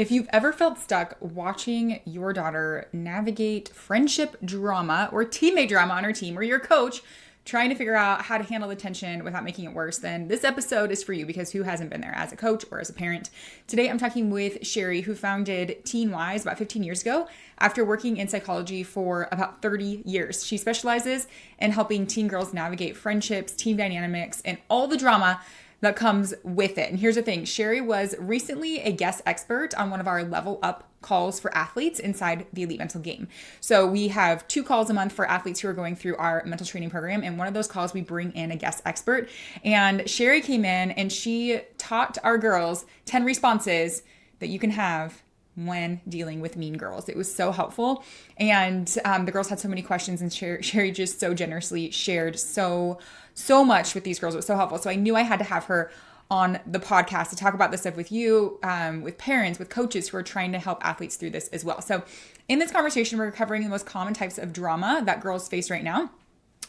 If you've ever felt stuck watching your daughter navigate friendship drama or teammate drama on her team, or your coach trying to figure out how to handle the tension without making it worse, then this episode is for you because who hasn't been there as a coach or as a parent? Today, I'm talking with Sheri, who founded Teen Wise about 15 years ago after working in psychology for about 30 years. She specializes in helping teen girls navigate friendships, team dynamics, and all the drama that comes with it. And here's the thing, Sheri was recently a guest expert on one of our level up calls for athletes inside the elite mental game. So we have 2 calls a month for athletes who are going through our mental training program. And one of those calls, we bring in a guest expert. And Sheri came in and she taught our girls 10 responses that you can have when dealing with mean girls. It was so helpful. And the girls had so many questions, and Sheri just so generously shared so much with these girls. It was so helpful. So I knew I had to have her on the podcast to talk about this stuff with you, with parents, with coaches who are trying to help athletes through this as well. So in this conversation, we're covering the most common types of drama that girls face right now,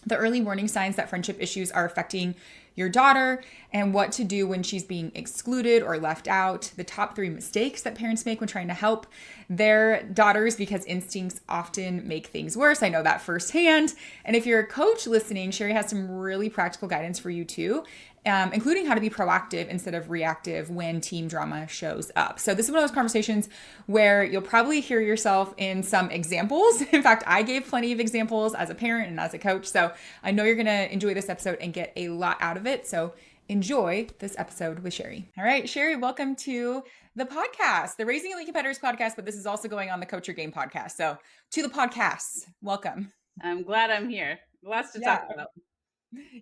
the early warning signs that friendship issues are affecting your daughter, and what to do when she's being excluded or left out, the top 3 mistakes that parents make when trying to help their daughters because instincts often make things worse. I know that firsthand. And if you're a coach listening, Sheri has some really practical guidance for you too, including how to be proactive instead of reactive when team drama shows up. So this is one of those conversations where you'll probably hear yourself in some examples. In fact, I gave plenty of examples as a parent and as a coach. So I know you're going to enjoy this episode and get a lot out of it. So enjoy this episode with Sheri. All right, Sheri, welcome to the podcast, the Raising Elite Competitors podcast, but this is also going on the Coach Bre podcast. So to the podcast, welcome. I'm glad I'm here. Lots to talk about.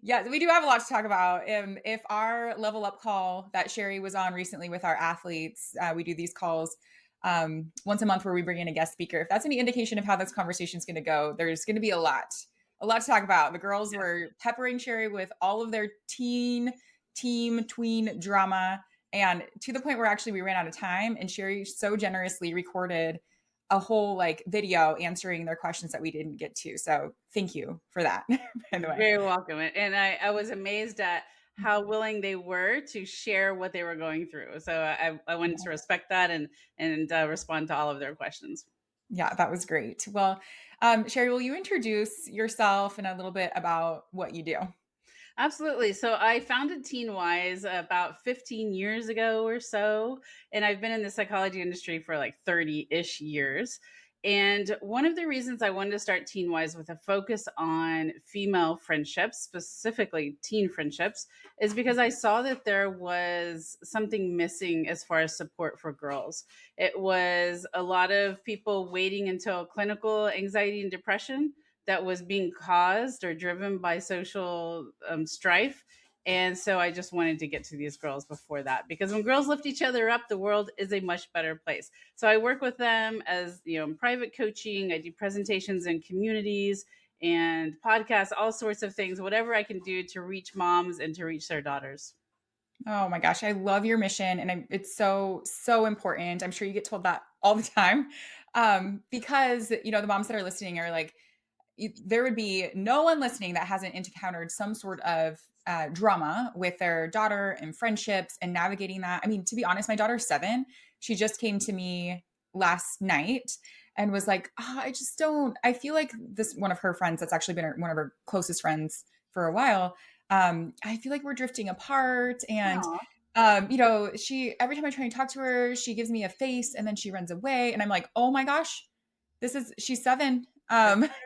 Yeah, we do have a lot to talk about. If our level up call that Sheri was on recently with our athletes, we do these calls once a month where we bring in a guest speaker. If that's any indication of how this conversation is going to go, there's going to be a lot to talk about. The girls were peppering Sheri with all of their team, tween drama, and to the point where actually we ran out of time, and Sheri so generously recorded a whole video answering their questions that we didn't get to. So thank you for that, by the way. Very welcome. And I was amazed at how willing they were to share what they were going through. So I wanted to respect that and respond to all of their questions. Yeah, that was great. Well, Sheri, will you introduce yourself and a little bit about what you do? Absolutely. So I founded Teen Wise about 15 years ago or so, and I've been in the psychology industry for like 30-ish years. And one of the reasons I wanted to start Teen Wise with a focus on female friendships, specifically teen friendships, is because I saw that there was something missing as far as support for girls. It was a lot of people waiting until clinical anxiety and depression that was being caused or driven by social strife. And so I just wanted to get to these girls before that, because when girls lift each other up, the world is a much better place. So I work with them as, in private coaching. I do presentations in communities and podcasts, all sorts of things, whatever I can do to reach moms and to reach their daughters. Oh my gosh, I love your mission, and it's so important. I'm sure you get told that all the time, because the moms that are listening are like, there would be no one listening that hasn't encountered some sort of drama with their daughter and friendships and navigating that. I mean, to be honest, my daughter's 7. She just came to me last night and was like, I feel like this, one of her friends that's actually been one of her closest friends for a while. I feel like we're drifting apart, and she, every time I try and talk to her, she gives me a face and then she runs away. And I'm like, oh my gosh, she's 7.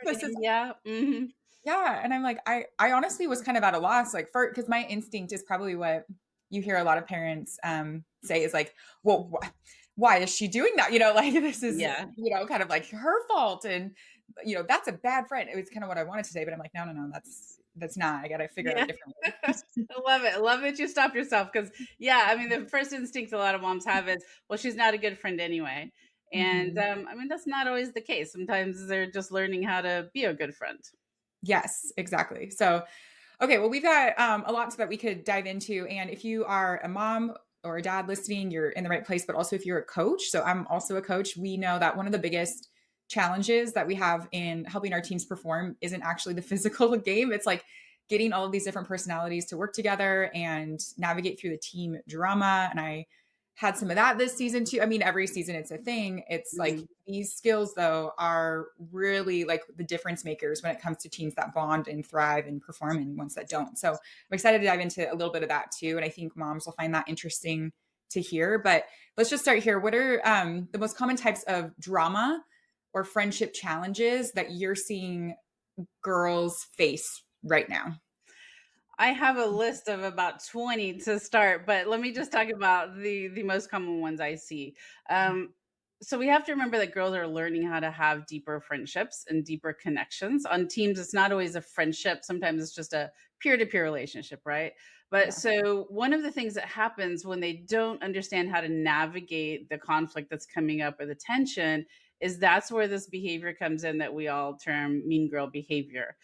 This is Yeah. Mm-hmm. Yeah. And I'm like, I honestly was kind of at a loss, because my instinct is probably what you hear a lot of parents say is like, well, why is she doing that? This is, kind of like her fault. And, that's a bad friend. It was kind of what I wanted to say, but I'm like, no, that's not. I got to figure out a different way. I love it. I love that you stopped yourself, because, the first instinct a lot of moms have is, well, she's not a good friend anyway. And that's not always the case. Sometimes they're just learning how to be a good friend. Yes, exactly. So, okay, well, we've got a lot that we could dive into. And if you are a mom or a dad listening, you're in the right place. But also if you're a coach, so I'm also a coach, we know that one of the biggest challenges that we have in helping our teams perform isn't actually the physical game. It's like getting all of these different personalities to work together and navigate through the team drama. And I had some of that this season too. I mean, every season it's a thing. It's like Mhm. these skills though are really like the difference makers when it comes to teams that bond and thrive and perform and ones that don't. So I'm excited to dive into a little bit of that too. And I think moms will find that interesting to hear. But let's just start here. What are the most common types of drama or friendship challenges that you're seeing girls face right now? I have a list of about 20 to start, but let me just talk about the most common ones I see. Um, so we have to remember that girls are learning how to have deeper friendships and deeper connections. On teams, it's not always a friendship. Sometimes it's just a peer-to-peer relationship, right? But Yeah. so one of the things that happens when they don't understand how to navigate the conflict that's coming up or the tension is that's where this behavior comes in that we all term mean girl behavior.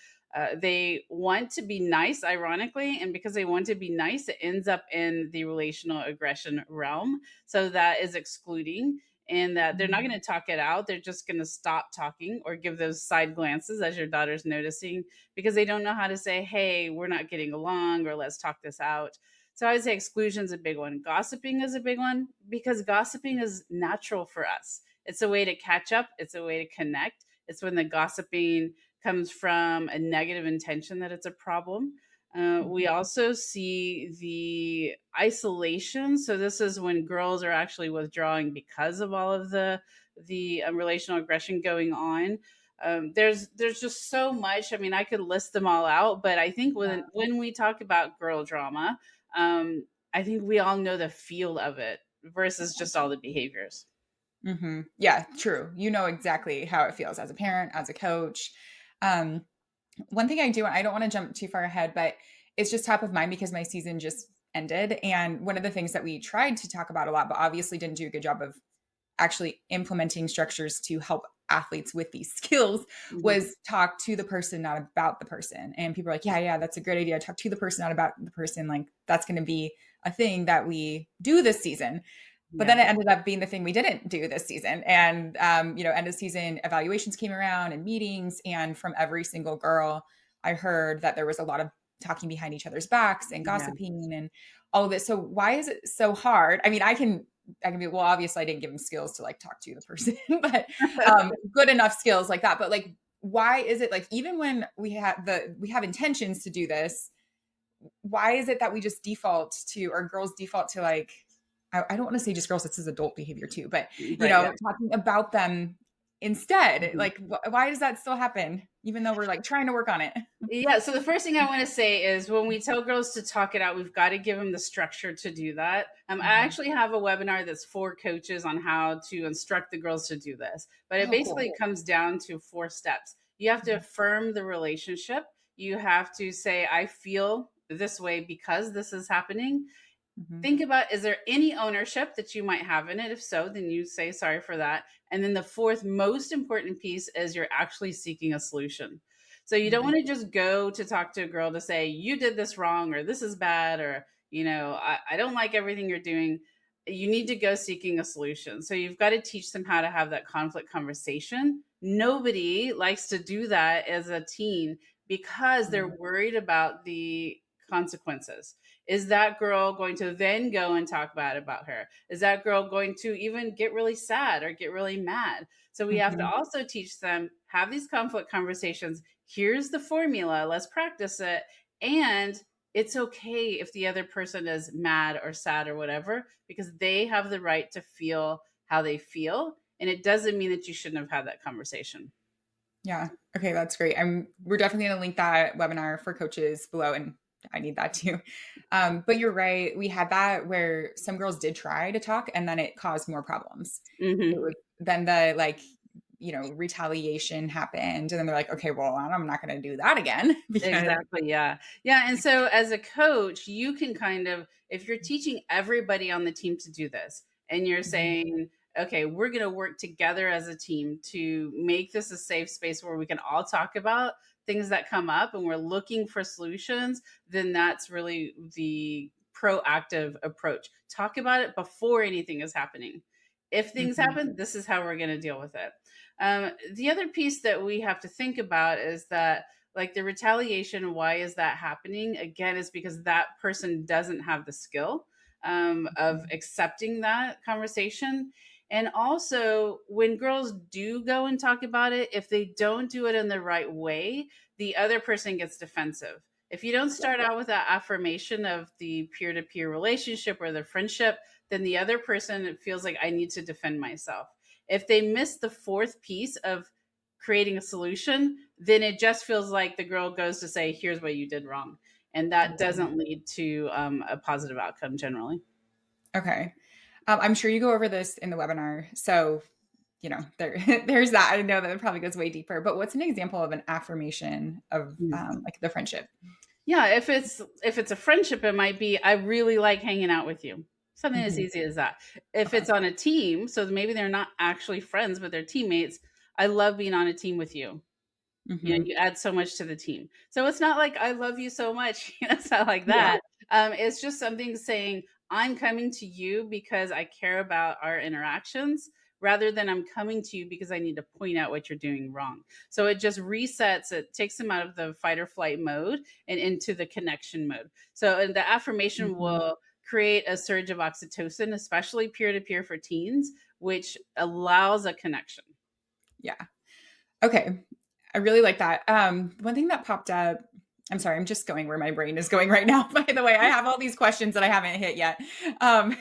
They want to be nice, ironically, and because they want to be nice, it ends up in the relational aggression realm. So that is excluding, and that they're not Mhm. going to talk it out. They're just going to stop talking or give those side glances as your daughter's noticing because they don't know how to say, hey, we're not getting along, or let's talk this out. So I would say exclusion is a big one. Gossiping is a big one because gossiping is natural for us. It's a way to catch up, it's a way to connect. It's when the gossiping comes from a negative intention that it's a problem. We Mhm. also see the isolation. So this is when girls are actually withdrawing because of all of the relational aggression going on. There's just so much. I mean, I could list them all out, but I think when we talk about girl drama, I think we all know the feel of it versus just all the behaviors. Yeah, true. You know exactly how it feels as a parent, as a coach. Um, One thing I don't want to jump too far ahead, but it's just top of mind because my season just ended. And one of the things that we tried to talk about a lot, but obviously didn't do a good job of actually implementing structures to help athletes with these skills Mhm. was talk to the person, not about the person. And people are like, yeah, that's a great idea. Talk to the person, not about the person. Like that's going to be a thing that we do this season. But Yeah. then it ended up being the thing we didn't do this season. And, end of season evaluations came around and meetings. And from every single girl, I heard that there was a lot of talking behind each other's backs and Yeah. gossiping and all of this. So why is it so hard? I mean, I can be, well, obviously I didn't give them skills to like talk to the person, but good enough skills like that. But like, why is it like, even when we have intentions to do this, why is it that we just default to, or girls default to like, I don't want to say just girls, this is adult behavior too, but Right. Yeah. talking about them instead, Mhm. like why does that still happen? Even though we're like trying to work on it. Yeah, so the first thing I want to say is when we tell girls to talk it out, we've got to give them the structure to do that. I Mhm. actually have a webinar that's for coaches on how to instruct the girls to do this, but it Oh, cool. basically comes down to 4 steps. You have to Mhm. affirm the relationship. You have to say, I feel this way because this is happening. Mhm. Think about, is there any ownership that you might have in it? If so, then you say sorry for that. And then the fourth most important piece is you're actually seeking a solution. So you don't Mhm. want to just go to talk to a girl to say, you did this wrong, or this is bad, or, I don't like everything you're doing. You need to go seeking a solution. So you've got to teach them how to have that conflict conversation. Nobody likes to do that as a teen because they're Mhm. worried about the consequences. Is that girl going to then go and talk bad about her? Is that girl going to even get really sad or get really mad? So we have to Mhm. also teach them, have these conflict conversations. Here's the formula. Let's practice it. And it's okay if the other person is mad or sad or whatever, because they have the right to feel how they feel. And it doesn't mean that you shouldn't have had that conversation. Yeah. Okay, that's great. We're definitely going to link that webinar for coaches below, and I need that too. But you're right. We had that where some girls did try to talk, and then it caused more problems. It Hmm. was then the like, retaliation happened, and then they're like, okay, well, I'm not going to do that again because. Exactly. Yeah. Yeah. And so as a coach, you can kind of, if you're teaching everybody on the team to do this and you're Mhm. saying, okay, we're going to work together as a team to make this a safe space where we can all talk about things that come up and we're looking for solutions, then that's really the proactive approach. Talk about it before anything is happening. If things Mhm. happen, this is how we're going to deal with it. The other piece that we have to think about is that like the retaliation, why is that happening? Again, is because that person doesn't have the skill. of accepting that conversation. And also, when girls do go and talk about it, if they don't do it in the right way, the other person gets defensive. If you don't start out with that affirmation of the peer to peer relationship or the friendship, then the other person feels like I need to defend myself. If they miss the fourth piece of creating a solution, then it just feels like the girl goes to say, here's what you did wrong. And that doesn't lead to a positive outcome generally. Okay. I'm sure you go over this in the webinar. So, there, there's that. I know that it probably goes way deeper, but what's an example of an affirmation of like the friendship? Yeah, if it's a friendship, it might be I really like hanging out with you. Something as Mhm. easy as that. If Okay. it's on a team, so maybe they're not actually friends, but they're teammates. I love being on a team with you. Hmm. You add so much to the team. So it's not like I love you so much. It's not like Yeah. that. It's just something saying I'm coming to you because I care about our interactions rather than I'm coming to you because I need to point out what you're doing wrong. So it just resets, it takes them out of the fight or flight mode and into the connection mode. So and the affirmation Hmm. will create a surge of oxytocin, especially peer to peer for teens, which allows a connection. Yeah. Okay. I really like that. One thing that popped up, I'm sorry, I'm just going where my brain is going right now. By the way, I have all these questions that I haven't hit yet. Um,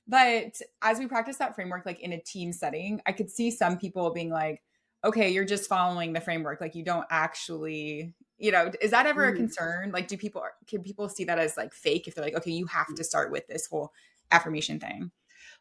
but as we practice that framework, like in a team setting, I could see some people being like, okay, you're just following the framework. Like you don't actually, is that ever a Mhm. concern? Like, can people see that as like fake if they're like, okay, you have to start with this whole affirmation thing?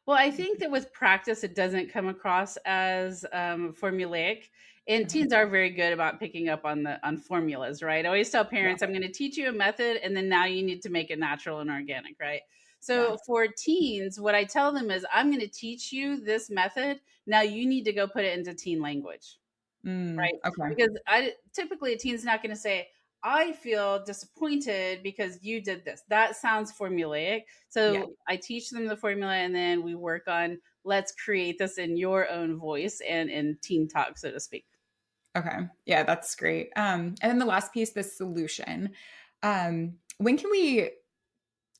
Well, I think that with practice, it doesn't come across as formulaic. And Okay. teens are very good about picking up on formulas, right? I always tell Yeah. parents, I'm going to teach you a method, and then now you need to make it natural and organic, right? Yeah. So for teens, what I tell them is, I'm going to teach you this method. Now you need to go put it into teen language, right? Okay. Because I typically a teen's not going to say, I feel disappointed because you did this. That sounds formulaic. Yeah. So I teach them the formula and then we work on let's create this in your own voice and in teen talk, so to speak. Okay. Yeah, that's great. And then the last piece, the solution. When can we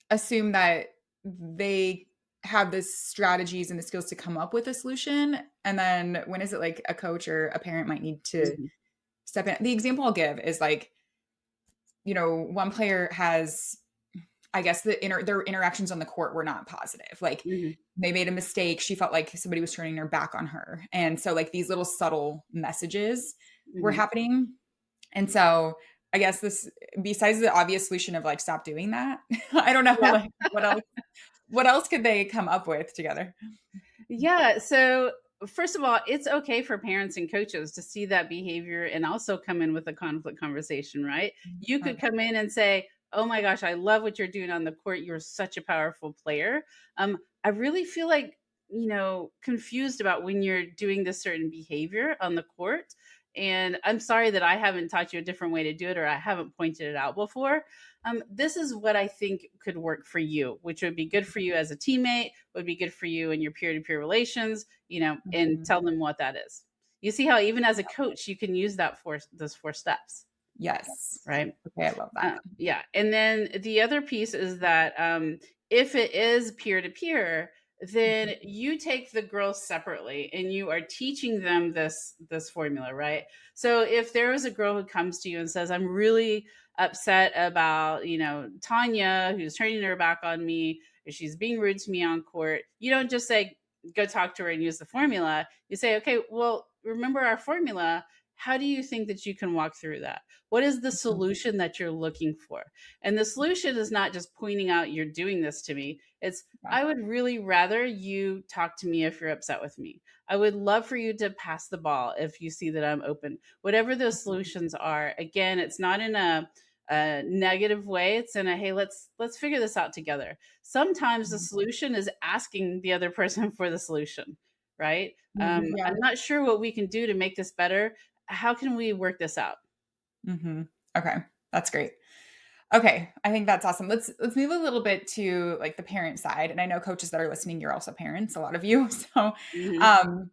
assume that they have the strategies and the skills to come up with a solution? And then when is it like a coach or a parent might need to Mhm. step in? The example I'll give is like, one player has, I guess their interactions on the court were not positive. Like Mhm. they made a mistake. She felt like somebody was turning their back on her. And so like these little subtle messages were Mhm. happening. And so I guess this, besides the obvious solution of like stop doing that, I don't know Yeah. like what else could they come up with together? Yeah. So, first of all, it's okay for parents and coaches to see that behavior and also come in with a conflict conversation, right? You could Okay. come in and say, oh my gosh, I love what you're doing on the court. You're such a powerful player. I really feel like, confused about when you're doing this certain behavior on the court. And I'm sorry that I haven't taught you a different way to do it or I haven't pointed it out before. This is what I think could work for you, which would be good for you as a teammate, would be good for you in your peer-to-peer relations, and Mhm. tell them what that is. You see how even as a coach, you can use that for those four steps, Yes. right? Okay, I love that. Yeah. And then the other piece is that if it is peer to peer, then Mhm. you take the girls separately and you are teaching them this formula, right? So if there is a girl who comes to you and says, I'm really upset about, Tanya, who's turning her back on me, or she's being rude to me on court, you don't just say, go talk to her and use the formula. You say, okay, well, remember our formula. How do you think that you can walk through that? What is the Mhm. solution that you're looking for? And the solution is not just pointing out you're doing this to me. It's Yeah. I would really rather you talk to me if you're upset with me. I would love for you to pass the ball if you see that I'm open. Whatever those solutions are, again, it's not in a negative way. It's in a hey, let's figure this out together. Sometimes the Mhm. solution is asking the other person for the solution, right? Yeah. I'm not sure what we can do to make this better. How can we work this out? Mhm. Okay. That's great. Okay, I think that's awesome. Let's move a little bit to like the parent side. And I know coaches that are listening, you're also parents, a lot of you. So, Mhm. um,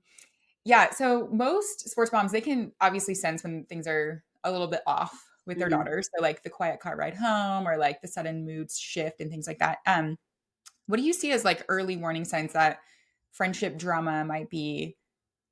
yeah. So most sports moms, they can obviously sense when things are a little bit off with their Mhm. daughters. So like the quiet car ride home or like the sudden mood shift and things like that. What do you see as like early warning signs that friendship drama might be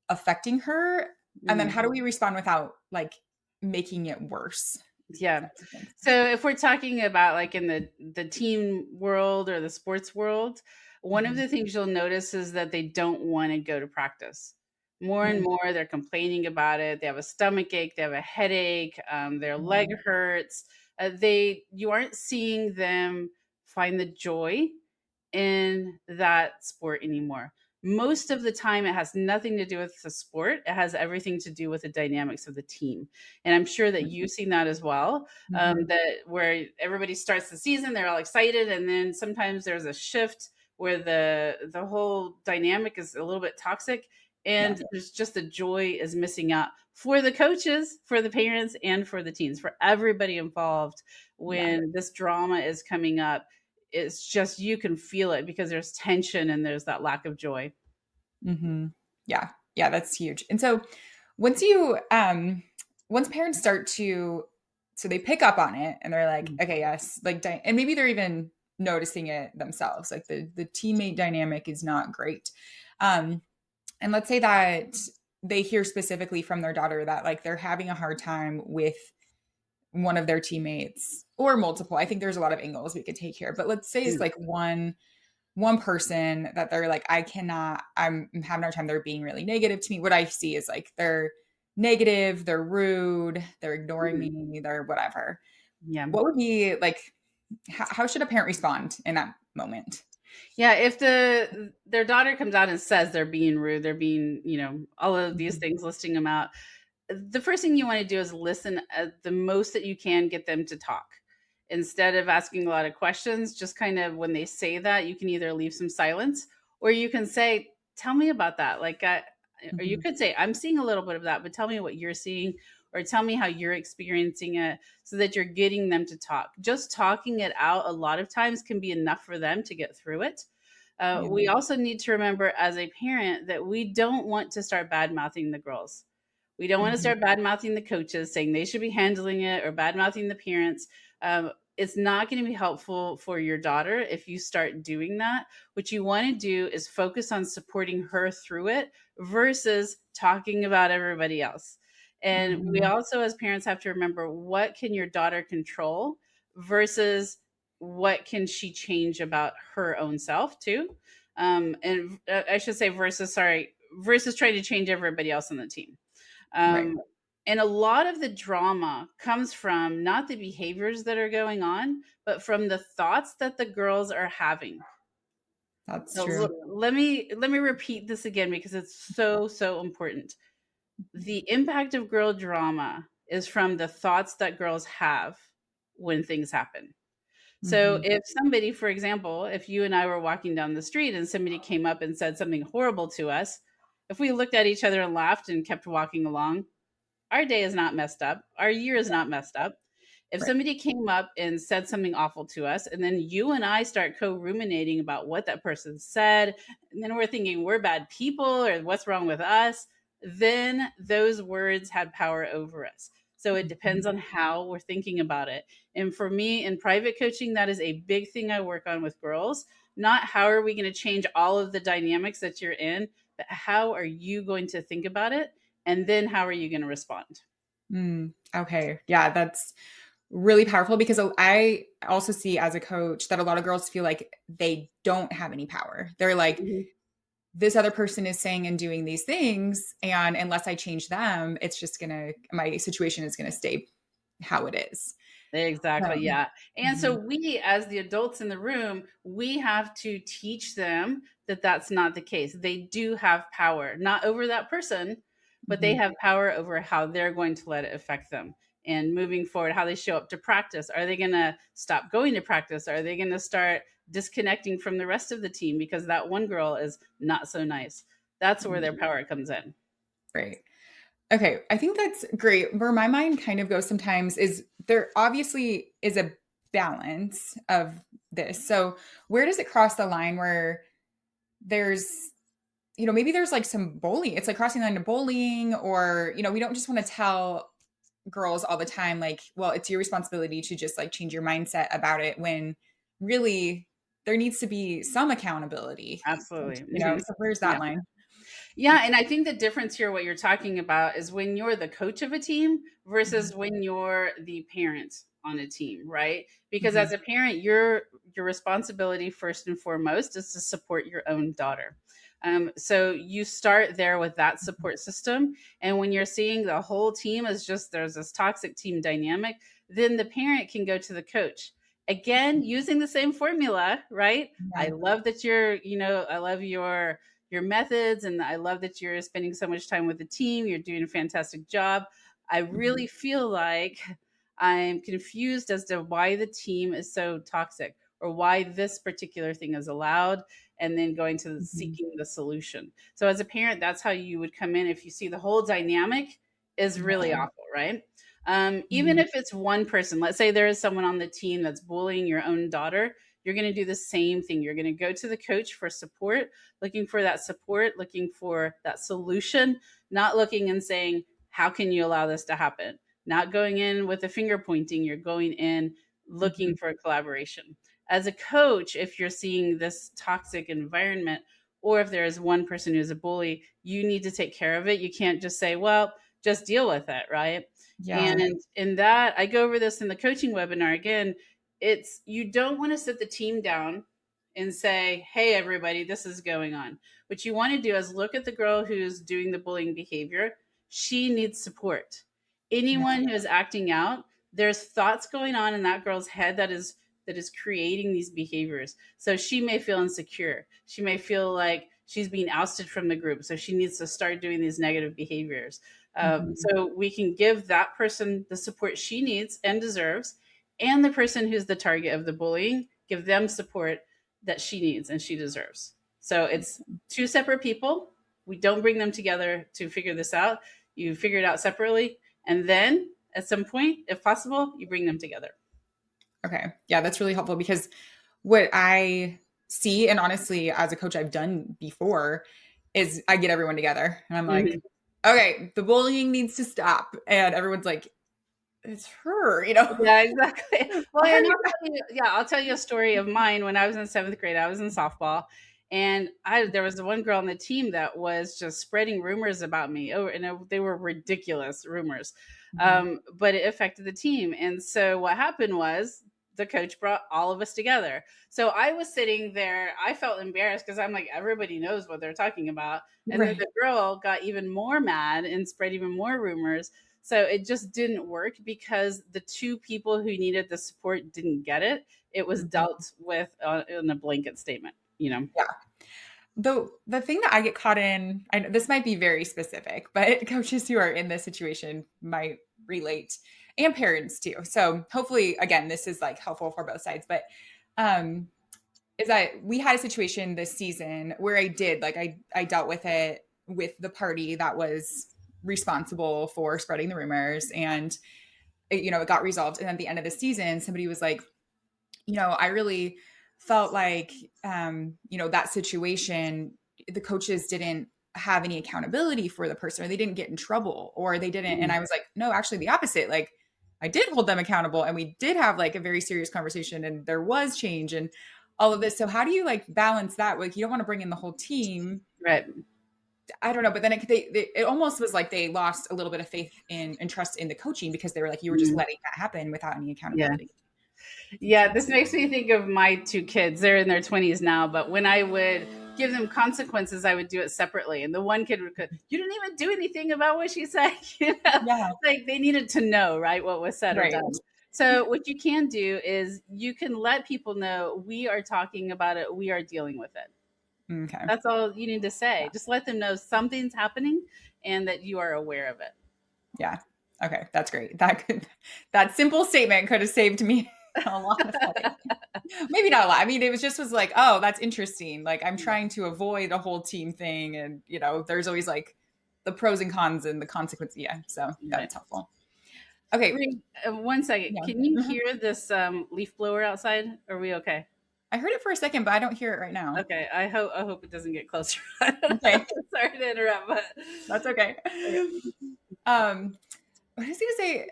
affecting her? And then Mm. how do we respond without like making it worse? If Yeah. that makes sense. So if we're talking about like in the teen world or the sports world, one of Mhm. the things you'll notice is that they don't want to go to practice. More and Mm, more, they're complaining about it. They have a stomach ache. They have a headache. Their leg mm, hurts. You aren't seeing them find the joy in that sport anymore. Most of the time, it has nothing to do with the sport. It has everything to do with the dynamics of the team. And I'm sure that you've seen that as well. mhm. That where everybody starts the season, they're all excited, and then sometimes there's a shift where the whole dynamic is a little bit toxic, and Yes. there's just the joy is missing out for the coaches, for the parents, and for the teens, for everybody involved. Yeah. When this drama is coming up, it's just you can feel it because there's tension and there's that lack of joy. Mhm. Yeah. Yeah, that's huge. And so once you once parents start to so they pick up on it and they're like, Mm. okay, yes, like and maybe they're even noticing it themselves. Like the teammate dynamic is not great. Um and let's say that they hear specifically from their daughter that like they're having a hard time with one of their teammates or multiple. I think there's a lot of angles we could take here. But let's say it's Mm. like one person that they're like, I'm having a hard time. They're being really negative to me. What I see is like they're negative, they're rude, they're ignoring Mm. me, they're whatever. Yeah. What would be like, how should a parent respond in that moment? Yeah, if their daughter comes out and says they're being rude, they're being, all of these Mhm. things, listing them out, the first thing you want to do is listen at the most that you can, get them to talk. Instead of asking a lot of questions, just kind of when they say that, you can either leave some silence or you can say, "Tell me about that." Or you Mhm. could say, "I'm seeing a little bit of that, but tell me what you're seeing." Or tell me how you're experiencing it so that you're getting them to talk. Just talking it out a lot of times can be enough for them to get through it. Yeah. We also need to remember as a parent that we don't want to start bad mouthing the girls. We don't want to Mhm. start bad mouthing the coaches, saying they should be handling it, or bad mouthing the parents. It's not going to be helpful for your daughter if you start doing that. What you want to do is focus on supporting her through it versus talking about everybody else. And we Mhm. also, as parents, have to remember what can your daughter control versus what can she change about her own self too. And I should say versus trying to change everybody else on the team. Right. um, and a lot of the drama comes from not the behaviors that are going on, but from the thoughts that the girls are having. That's So true. let me repeat this again because it's so important. The impact of girl drama is from the thoughts that girls have when things happen. So Mhm. if somebody, for example, if you and I were walking down the street and somebody came up and said something horrible to us, if we looked at each other and laughed and kept walking along, our day is not messed up. Our year is not messed up. If Right. somebody came up and said something awful to us, and then you and I start co ruminating about what that person said, and then we're thinking we're bad people or what's wrong with us, then those words had power over us. So it Mhm. depends on how we're thinking about it. And for me in private coaching, that is a big thing I work on with girls. Not how are we going to change all of the dynamics that you're in, but how are you going to think about it? And then how are you going to respond? Mm. Okay. Yeah, that's really powerful because I also see as a coach that a lot of girls feel like they don't have any power. They're like, Mhm. this other person is saying and doing these things. And unless I change them, it's just my situation is gonna stay how it is. Exactly, Um, yeah. And so mhm, we, as the adults in the room, we have to teach them that that's not the case. They do have power, not over that person, but they mhm, have power over how they're going to let it affect them. And moving forward, how they show up to practice. Are they going to stop going to practice? Are they going to start disconnecting from the rest of the team because that one girl is not so nice? That's where their mhm. power comes in. Right. Okay, I think that's great. Where my mind kind of goes sometimes is there obviously is a balance of this. So where does it cross the line where there's maybe there's like some bullying. It's like crossing the line to bullying, or, we don't just want to tell girls all the time, like, well, it's your responsibility to just like change your mindset about it when really there needs to be some accountability. Absolutely. So where's Yeah. that line? Yeah, and I think the difference here, what you're talking about, is when you're the coach of a team Mhm. versus when you're the parent on a team, right? Because Mhm. as a parent, your responsibility first and foremost is to support your own daughter. So you start there with that support system, and when you're seeing the whole team as just there's this toxic team dynamic, then the parent can go to the coach. Again, using the same formula, right? I Yeah. love that I love your methods, and I love that you're spending so much time with the team. You're doing a fantastic job. I Mhm. really feel like I'm confused as to why the team is so toxic or why this particular thing is allowed, and then going to Mhm. seeking the solution. So as a parent, that's how you would come in if you see the whole dynamic is really Yeah. awful, right? Even Mhm. if it's one person, let's say there is someone on the team that's bullying your own daughter, you're going to do the same thing. You're going to go to the coach for support, looking for that support, looking for that solution, not looking and saying, how can you allow this to happen? Not going in with a finger pointing, you're going in looking Mhm. for a collaboration. As a coach, if you're seeing this toxic environment, or if there is one person who's a bully, you need to take care of it. You can't just say, well, just deal with it, right? Yeah. And in that, I go over this in the coaching webinar again. It's you don't want to sit the team down and say, hey, everybody, this is going on. What you want to do is look at the girl who's doing the bullying behavior. She needs support. Yeah. Anyone who is acting out, there's thoughts going on in that girl's head that is creating these behaviors. So she may feel insecure. She may feel like she's being ousted from the group. So she needs to start doing these negative behaviors. Mhm. So we can give that person the support she needs and deserves, and the person who's the target of the bullying, give them support that she needs and she deserves. So it's two separate people. We don't bring them together to figure this out. You figure it out separately. And then at some point, if possible, you bring them together. Okay. Yeah, that's really helpful because what I see, and honestly, as a coach, I've done before, is I get everyone together and I'm like, Mhm. okay, the bullying needs to stop. And everyone's like, it's her. Yeah, exactly. Well, Why are and you? I'll tell you a story of mine when I was in seventh grade. I was in softball, and there was one girl on the team that was just spreading rumors about me. Oh, and they were ridiculous rumors, Mhm. but it affected the team. And so what happened was the coach brought all of us together. So I was sitting there. I felt embarrassed because I'm like, everybody knows what they're talking about, and then Right. the girl got even more mad and spread even more rumors. So it just didn't work because the two people who needed the support didn't get it. It was Mhm. dealt with in a blanket statement. Yeah. The thing that I get caught in, I know this might be very specific, but coaches who are in this situation might relate and parents too. So hopefully, again, this is like helpful for both sides. But um, is that we had a situation this season where I dealt with it with the party that was responsible for spreading the rumors, and it got resolved. And at the end of the season, somebody was like, I really felt like, that situation, the coaches didn't have any accountability for the person, or they didn't get in trouble, or they didn't. And Mhm. I was like, no, actually, the opposite. Like, I did hold them accountable, and we did have like a very serious conversation, and there was change and all of this. So, how do you like balance that? Like, you don't want to bring in the whole team. Right. I don't know, but then it almost was like they lost a little bit of faith in and trust in the coaching because they were like, you were just Mhm. letting that happen without any Yeah. accountability. Yeah. This makes me think of my two kids. They're in their 20s now, but when I would give them consequences, I would do it separately. And the one kid would go, you didn't even do anything about what she said. Yeah. Like they needed to know, right, what was said or Right. done. So what you can do is you can let people know we are talking about it, we are dealing with it. Okay. That's all you need to say. Just let them know something's happening and that you are aware of it. Yeah. Okay. That's great. That simple statement could have saved me a lot of headache. Maybe not a lot. I mean, it was like, oh, that's interesting. Like I'm trying to avoid a whole team thing. And, there's always like the pros and cons and the consequences. Yeah. So Right. that's helpful. Okay. Ray, 1 second. Yeah. Can you Mhm. hear this leaf blower outside? Are we okay? I heard it for a second, but I don't hear it right now. Okay. I hope it doesn't get closer. Okay. Sorry to interrupt, but That's okay. okay. Um, what was I going to say?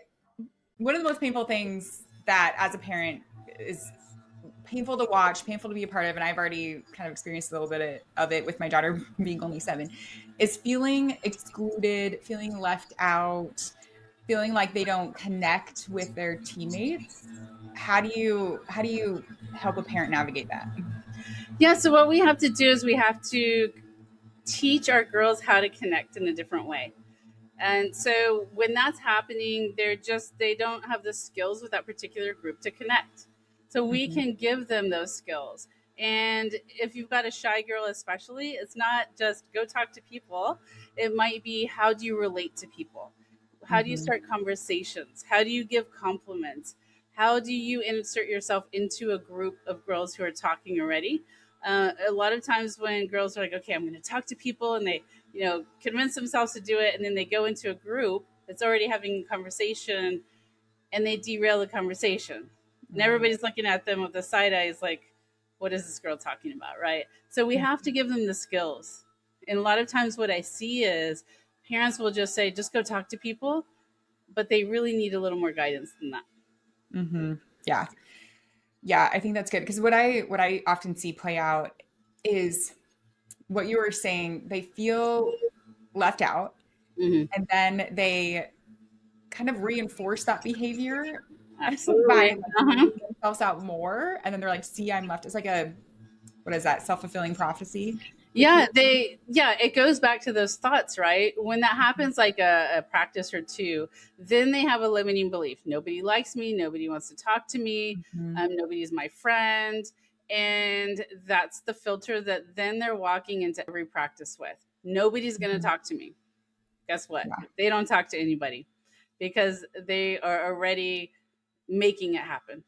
One of the most painful things that as a parent is painful to watch, painful to be a part of, and I've already kind of experienced a little bit of it with my daughter being only 7, is feeling excluded, feeling left out, feeling like they don't connect with their teammates. How do you help a parent navigate that? Yeah, so what we have to do is we have to teach our girls how to connect in a different way. And so when that's happening, they don't have the skills with that particular group to connect. So we Mhm. can give them those skills. And if you've got a shy girl, especially, it's not just go talk to people. It might be, how do you relate to people? How do you Mhm. start conversations? How do you give compliments? How do you insert yourself into a group of girls who are talking already? A lot of times when girls are like, okay, I'm going to talk to people, and they convince themselves to do it, and then they go into a group that's already having a conversation, and they derail the conversation, and Right. everybody's looking at them with the side eyes like, what is this girl talking about, right? So we have to give them the skills. And a lot of times what I see is parents will just say, just go talk to people, but they really need a little more guidance than that. Mhm. Yeah. Yeah, I think that's good because what I often see play out is what you were saying. They feel left out, Hmm. and then they kind of reinforce that behavior by Absolutely. like Uh-huh. leaving themselves out more, and then they're like, "See, I'm left." It's like a what is that? Self-fulfilling prophecy. If Yeah, you it goes back to those thoughts, right? When that happens, like a practice or two, then they have a limiting belief. Nobody likes me. Nobody wants to talk to me. Mhm. Nobody's my friend. And that's the filter that then they're walking into every practice with. Nobody's going to Mhm. talk to me. Guess what? Yeah. They don't talk to anybody because they are already making it happen.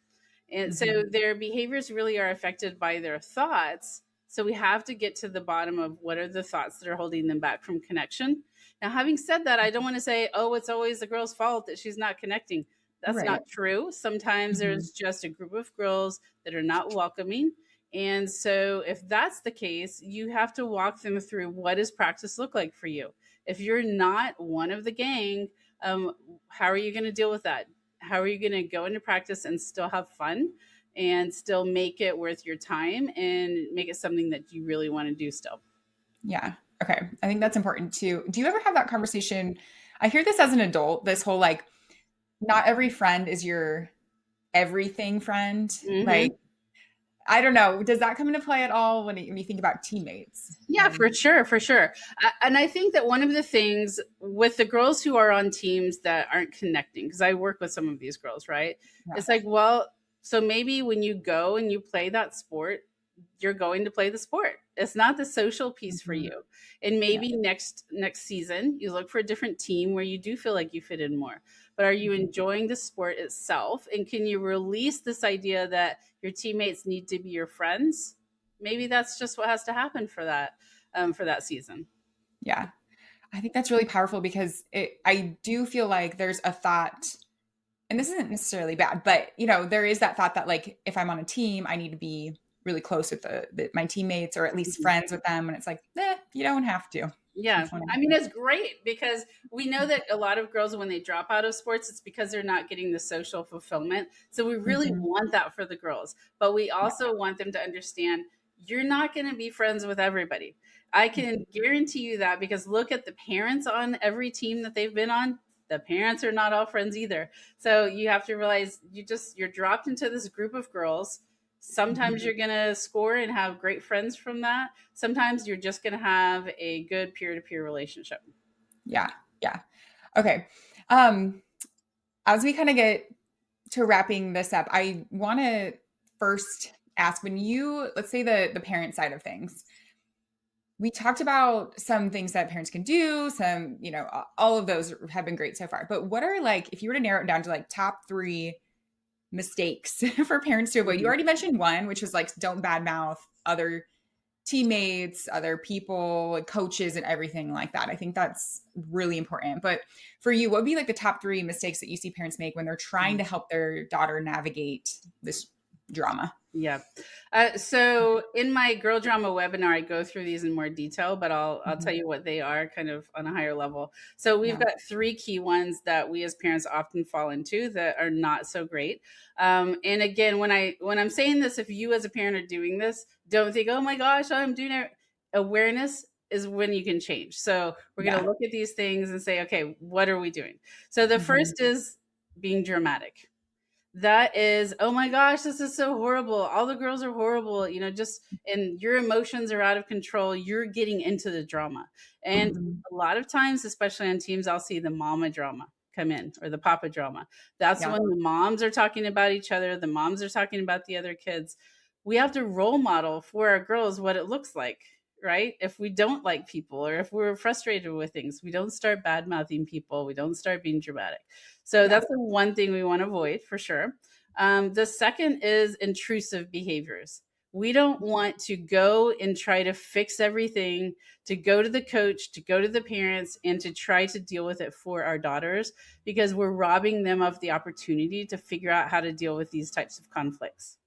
And so Mhm. their behaviors really are affected by their thoughts. So we have to get to the bottom of what are the thoughts that are holding them back from connection. Now, having said that, I don't want to say, oh, it's always the girl's fault that she's not connecting. That's Right. not true. Sometimes Mhm. there's just a group of girls that are not welcoming. And so, if that's the case, you have to walk them through, what does practice look like for you? If you're not one of the gang, um, how are you going to deal with that? How are you going to go into practice and still have fun and still make it worth your time and make it something that you really want to do still? Yeah. Okay. I think that's important too. Do you ever have that conversation? I hear this as an adult, this whole like, not every friend is your everything friend. Hmm. Like, I don't know. Does that come into play at all when you think about teammates? Yeah, for sure, for sure. And I think that one of the things with the girls who are on teams that aren't connecting, because I work with some of these girls, right? Yeah. It's like, well, so maybe when you go and you play that sport, you're going to play the sport. It's not the social piece for Mhm. you. And Yeah. maybe next season you look for a different team where you do feel like you fit in more. But are you Mhm. enjoying the sport itself? And can you release this idea that your teammates need to be your friends? Maybe that's just what has to happen for that season. Yeah. I think that's really powerful because I do feel like there's a thought, and this isn't necessarily bad, but there is that thought that like if I'm on a team, I need to be really close with my teammates or at least Mhm. friends with them. And it's like, you don't have to. Yeah. If you want I mean, it's great because we know that a lot of girls, when they drop out of sports, it's because they're not getting the social fulfillment. So we to. really Mhm. want that for the girls. But we also want them to understand you're not going to be friends with everybody. I can guarantee you that because look at the parents on every team that they've been on. The parents are not all friends either. So you have to realize you're dropped into this group of girls. Sometimes Mhm. you're going to score and have great friends from that. Sometimes you're just going to have a good peer-to-peer relationship. Yeah. Yeah. Okay. Um, as we kind of get to wrapping this up, I want to first ask let's say the parent side of things. We talked about some things that parents can do, all of those have been great so far. But what are like, if you were to narrow it down to like top 3 mistakes for parents to avoid? You Mhm. already mentioned one, which was like don't badmouth other teammates, other people, like coaches, and everything like that. I think that's really important. But for you, what would be like the top 3 mistakes that you see parents make when they're trying to help their daughter navigate drama? Yeah. So in my girl drama webinar, I go through these in more detail, but I'll Mhm. tell you what they are kind of on a higher level. So we've Yeah. got three key ones that we as parents often fall into that are not so great. And again, when I'm saying this, if you as a parent are doing this, don't think, oh my gosh, I'm doing it. Awareness is when you can change. So we're going to Yeah. look at these things and say, okay, what are we doing? So the Mhm. first is being dramatic. That is, oh my gosh, this is so horrible. All the girls are horrible, just and your emotions are out of control. You're getting into the drama. And Mhm. a lot of times, especially on teams, I'll see the mama drama come in or the papa drama. That's Yeah. when the moms are talking about each other, the moms are talking about the other kids. We have to role model for our girls what it looks like, right? If we don't like people or if we're frustrated with things, we don't start bad mouthing people, we don't start being dramatic. So Yeah. that's the one thing we want to avoid for sure. The second is intrusive behaviors. We don't want to go and try to fix everything, to go to the coach, to go to the parents, and to try to deal with it for our daughters because we're robbing them of the opportunity to figure out how to deal with these types of conflicts.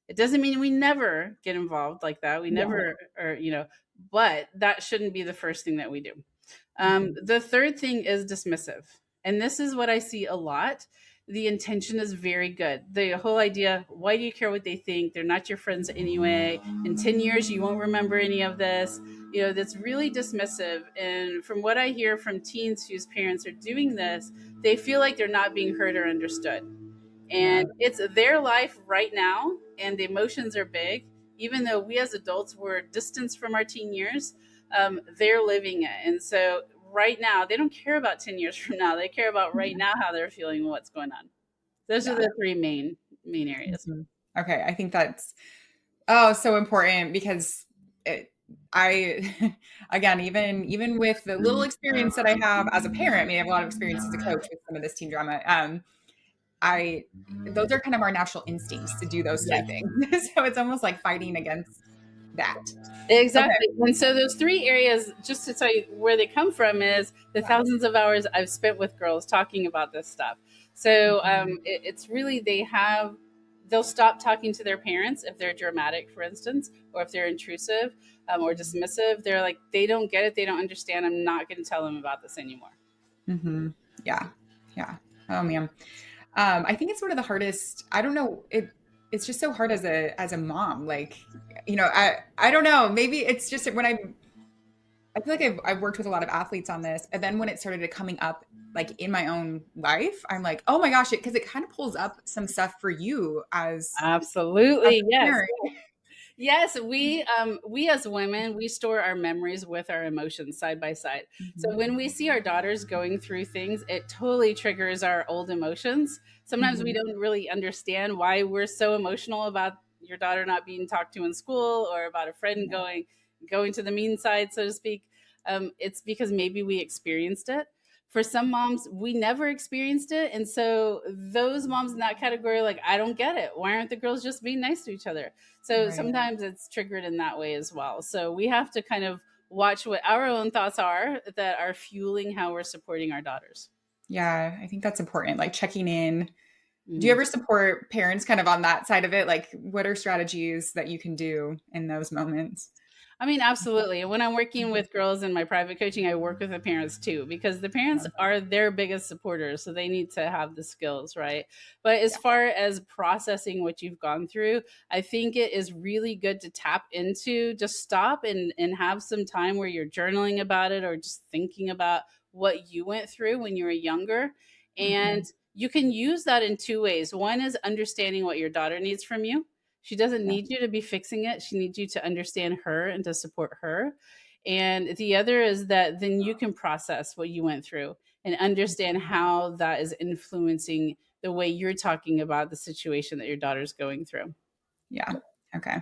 It doesn't mean we never get involved like that. We Yeah. never, or, but that shouldn't be the first thing that we do. Mhm. The third thing is dismissive. And this is what I see a lot. The intention is very good. The whole idea, why do you care what they think? They're not your friends anyway. In 10 years, you won't remember any of this. That's really dismissive. And from what I hear from teens whose parents are doing this, they feel like they're not being heard or understood. Yeah. And it's their life right now, and the emotions are big. Even though we as adults were distanced from our teen years, they're living it. And so right now, they don't care about 10 years from now. They care about right now how they're feeling and what's going on. Those are Yeah. the three main areas. Mhm. Okay, I think that's so important because I again, even with the little experience that I have as a parent, I mean, I have a lot of experience as a coach with some of this teen drama. I those are kind of our natural instincts to do those three Yes. things. So it's almost like fighting against that. Okay. Exactly. And so those three areas, just to tell you where they come from, is the Yeah. thousands of hours I've spent with girls talking about this stuff. So Mhm. it's really they'll stop talking to their parents if they're dramatic, for instance, or if they're intrusive or dismissive. They're like, they don't get it. They don't understand. I'm not going to tell them about this anymore. Mhm. Yeah. Yeah. Oh man. I think it's one of the hardest. I don't know. It's just so hard as a mom. Like, I don't know. Maybe it's just when I feel like I've worked with a lot of athletes on this, and then when it started coming up like in my own life, I'm like, oh my gosh, because it kind of pulls up some stuff for you as Absolutely. a Yes. parent. Yes, we as women, we store our memories with our emotions side by side. So Mhm. when we see our daughters going through things, it totally triggers our old emotions. Sometimes we Mhm. don't really understand why we're so emotional about your daughter not being talked to in school or about a friend Yeah. going to the mean side, so to speak. It's because maybe we experienced it. For some moms, we never experienced it, and so those moms in that category are like, I don't get it. Why aren't the girls just being nice to each other? So Right. sometimes it's triggered in that way as well. So we have to kind of watch what our own thoughts are that are fueling how we're supporting our daughters. Yeah, I think that's important. Like checking in. Do you Mhm. ever support parents kind of on that side of it? Like, what are strategies that you can do in those moments? I mean, absolutely. And when I'm working with girls in my private coaching, I work with the parents too, because the parents Yeah. are their biggest supporters. So they need to have the skills, right? But as Yeah. far as processing what you've gone through, I think it is really good to tap into, just stop and have some time where you're journaling about it or just thinking about what you went through when you were younger. And Mhm. you can use that in two ways. One is understanding what your daughter needs from you. She doesn't Yeah. need you to be fixing it. She needs you to understand her and to support her. And the other is that then you can process what you went through and understand how that is influencing the way you're talking about the situation that your daughter's going through. Yeah. Okay.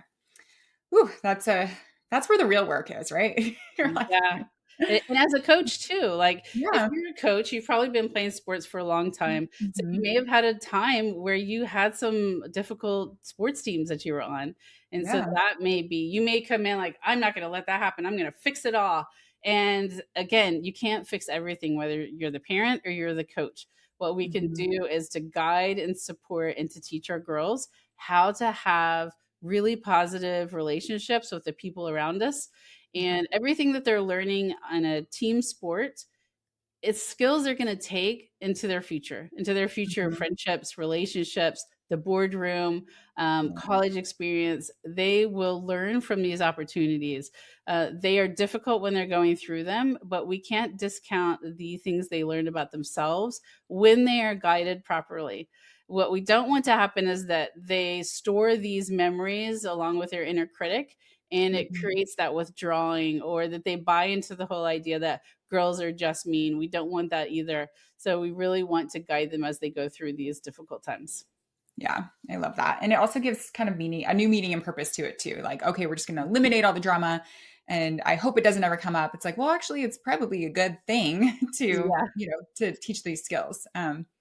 Whew, that's where the real work is, right? You're like, Yeah. And as a coach too, like if yeah. you're a coach, you've probably been playing sports for a long time. So you Mhm. may have had a time where you had some difficult sports teams that you were on. And so Yeah. that may be, you may come in like, I'm not going to let that happen. I'm going to fix it all. And again, you can't fix everything, whether you're the parent or you're the coach. What we can Mhm. do is to guide and support and to teach our girls how to have really positive relationships with the people around us. Mhm. And everything that they're learning on a team sport, it's skills they're going to take into their future Mhm. friendships, relationships, the boardroom, Yeah. college experience. They will learn from these opportunities. They are difficult when they're going through them, but we can't discount the things they learned about themselves when they are guided properly. What we don't want to happen is that they store these memories along with their inner critic, and it Mhm. creates that withdrawing, or that they buy into the whole idea that girls are just mean. We don't want that either. So we really want to guide them as they go through these difficult times. Yeah, I love that. And it also gives kind of meaning, a new meaning and purpose to it too. Like, okay, we're just going to eliminate all the drama and I hope it doesn't ever come up. It's like, well, actually, it's probably a good thing to, Yeah. to teach these skills.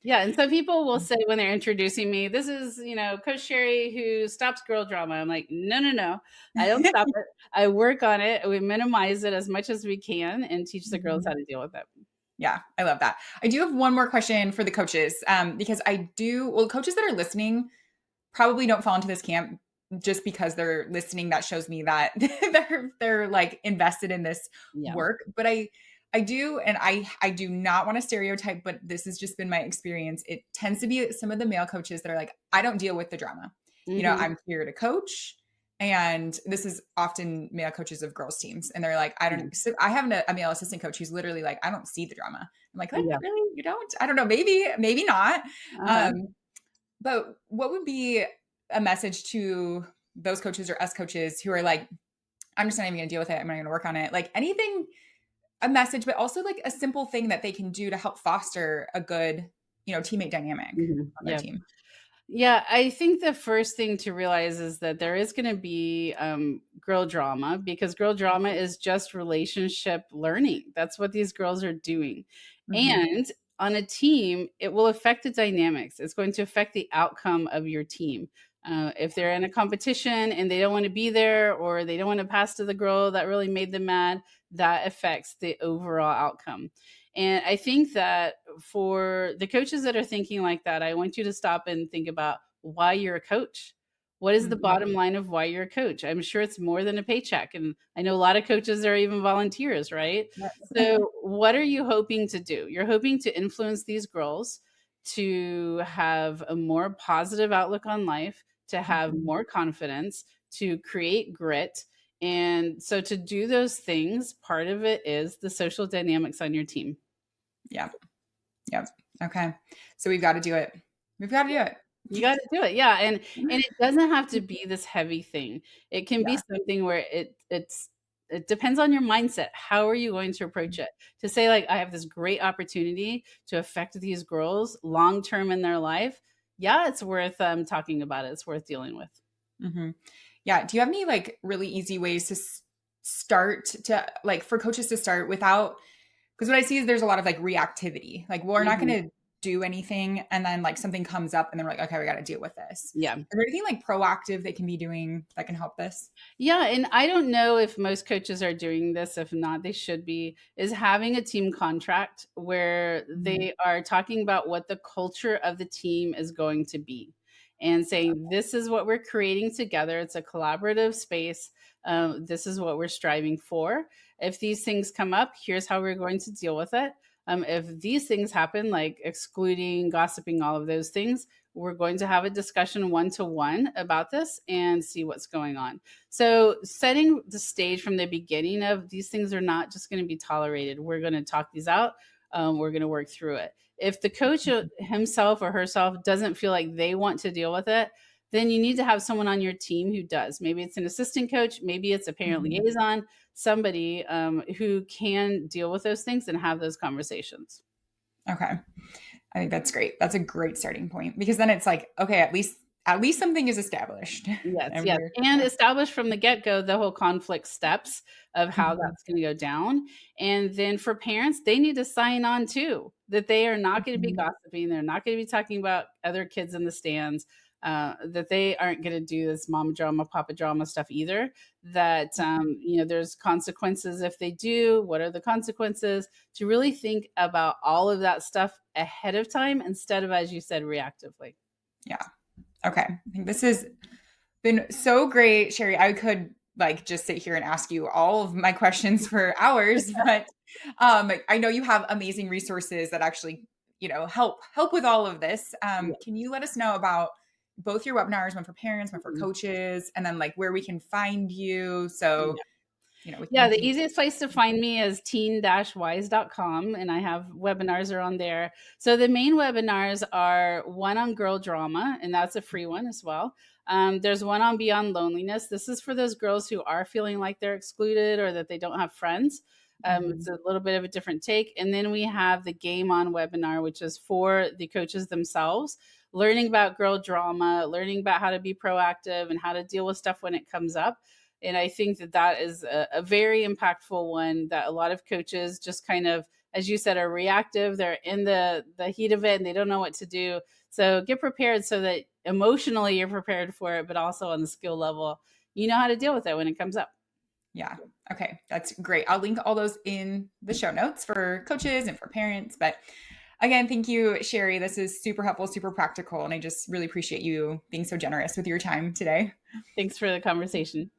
Yeah. And some people will say when they're introducing me, this is, Coach Sheri who stops girl drama. I'm like, no, no, no. I don't stop it. I work on it. We minimize it as much as we can and teach the girls how Mhm. to deal with it. Yeah, I love that. I do have one more question for the coaches, because coaches that are listening probably don't fall into this camp just because they're listening. That shows me that they're like invested in this Yeah. work. But I do, and I do not want to stereotype, but this has just been my experience. It tends to be some of the male coaches that are like, I don't deal with the drama. Hmm. I'm here to coach. And this is often male coaches of girls teams. And they're like, I Yeah. don't, so I have a male assistant coach who's literally like, I don't see the drama. I'm like, what? Yeah. Really? You don't? I don't know. Maybe not. Uh-huh. Um, but what would be a message to those coaches or us coaches who are like, I'm just not even gonna deal with it. I'm not gonna work on it. Like anything, a message, but also like a simple thing that they can do to help foster a good, teammate dynamic Hmm. on their Yeah. team. Yeah, I think the first thing to realize is that there is going to be girl drama, because girl drama is just relationship learning. That's what these girls are doing. Hmm. And on a team, it will affect the dynamics. It's going to affect the outcome of your team. If they're in a competition and they don't want to be there, or they don't want to pass to the girl that really made them mad, that affects the overall outcome. And I think that for the coaches that are thinking like that, I want you to stop and think about why you're a coach. What is the Hmm. bottom line of why you're a coach? I'm sure it's more than a paycheck. And I know a lot of coaches are even volunteers, right? So, what are you hoping to do? You're hoping to influence these girls to have a more positive outlook on life, to have Mhm. more confidence, to create grit. And so, to do those things, part of it is the social dynamics on your team. Yep. Yep. Okay. So we've got to do it. We've got to do You it. gotta do it, yeah, and it doesn't have to be this heavy thing. It can be Yeah. something where it depends on your mindset. How are you going to approach it? To say, like, "I have this great opportunity to affect these girls long term in their life," yeah, it's worth, talking about it. It's worth dealing with. Hmm. Yeah. Do you have any like really easy ways to start to like for coaches to start without, because what I see is there's a lot of like reactivity. Like, well, we're not Mhm. going to do anything. And then like something comes up and then we're like, okay, we got to deal with this. Is Yeah. there anything like proactive they can be doing that can help this? Yeah, and I don't know if most coaches are doing this. If not, they should be. Is having a team contract where Mhm. they are talking about what the culture of the team is going to be, and saying, this is what we're creating together. It's a collaborative space. This is what we're striving for. If these things come up, here's how we're going to deal with it. If these things happen, like excluding, gossiping, all of those things, we're going to have a discussion one to one about this and see what's going on. So, setting the stage from the beginning of these things are not just going to be tolerated. We're going to talk these out. We're going to work through it. If the coach himself or herself doesn't feel like they want to deal with it, then you need to have someone on your team who does. Maybe it's an assistant coach, maybe it's a parent Mhm. liaison, somebody who can deal with those things and have those conversations. Okay. I think that's great. That's a great starting point because then it's like, okay, at least something is established. Yes, And yes, we're and yeah. establish from the get-go the whole conflict steps of how Mhm. that's gonna go down, and then for parents, they need to sign on too, that they are not gonna be Mhm. gossiping, they're not gonna be talking about other kids in the stands, that they aren't gonna do this mama drama, papa drama stuff either, that, there's consequences if they do, what are the consequences, to really think about all of that stuff ahead of time instead of, as you said, reactively. Yeah. Okay. I think this has been so great, Sheri. I could like just sit here and ask you all of my questions for hours, but I know you have amazing resources that actually, help with all of this. Yeah. Can you let us know about both your webinars, one for parents, one for Mhm. coaches, and then like where we can find you so, we Yeah, can the do. easiest place to find me is teen-wise.com, and I have webinars are on there. So the main webinars are one on girl drama, and that's a free one as well. There's one on beyond loneliness. This is for those girls who are feeling like they're excluded or that they don't have friends. It's Mhm. a little bit of a different take. And then we have the Game On webinar, which is for the coaches themselves, learning about girl drama, learning about how to be proactive and how to deal with stuff when it comes up. And I think that that is a very impactful one that a lot of coaches just kind of, as you said, are reactive. They're in the heat of it and they don't know what to do. So get prepared so that emotionally you're prepared for it, but also on the skill level, you know how to deal with it when it comes up. Yeah. Okay. That's great. I'll link all those in the show notes for coaches and for parents. But again, thank you, Sheri. This is super helpful, super practical. And I just really appreciate you being so generous with your time today. Thanks for the conversation.